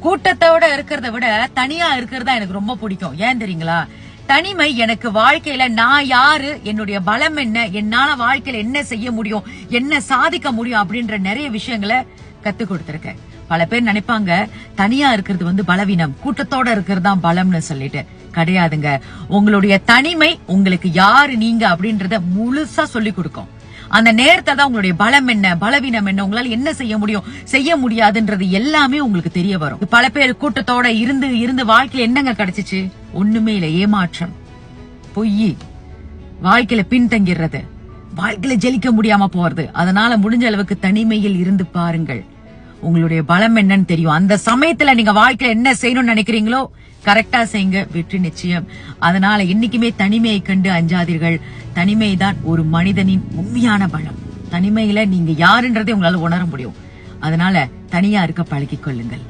கூட்டத்தோட இருக்கிறத விட தனியா இருக்கிறதா எனக்கு ரொம்ப பிடிக்கும். ஏன் தெரியுங்களா? தனிமை எனக்கு வாழ்க்கையில நான் யாரு, என்னுடைய பலம் என்ன, என்னால வாழ்க்கையில என்ன செய்ய முடியும், என்ன சாதிக்க முடியும் அப்படின்ற நிறைய விஷயங்களை கத்து கொடுத்திருக்கேன். பல பேர் நினைப்பாங்க தனியா இருக்கிறது பலவீனம், கூட்டத்தோட இருக்கிறது தான் பலம்னு சொல்லிட்டு. கிடையாதுங்க. உங்களுடைய தனிமை உங்களுக்கு யாரு நீங்க அப்படின்றத முழுசா சொல்லி கொடுக்கும். அந்த நேரத்தை தான் உங்களுடைய பலம் என்ன, பலவீனம் என்ன, உங்களால என்ன செய்ய முடியும், செய்ய முடியாதுன்றது எல்லாமே உங்களுக்கு தெரிய வரும். பல பேர் கூட்டத்தோட இருந்து வாழ்க்கையில என்னங்க கிடைச்சிச்சு? ஒண்ணுமே இல்ல. ஏமாற்றம், பொய், வாழ்க்கையில பின்தங்கிறது, வாழ்க்கையில ஜெயிக்க முடியாம போறது. அதனால முடிஞ்ச அளவுக்கு தனிமையில் இருந்து பாருங்கள். உங்களுடைய பலம் என்னன்னு தெரியும். அந்த சமயத்துல நீங்க வாழ்க்கையில என்ன செய்யணும்னு நினைக்கிறீங்களோ கரெக்டா செய்யுங்க, வெற்றி நிச்சயம். அதனால என்னைக்குமே தனிமையை கண்டு அஞ்சாதீர்கள். தனிமைதான் ஒரு மனிதனின் உண்மையான பலம். தனிமையில நீங்க யாருன்றதை உங்களால உணர முடியும். அதனால தனியா இருக்க பழகிக் கொள்ளுங்கள்.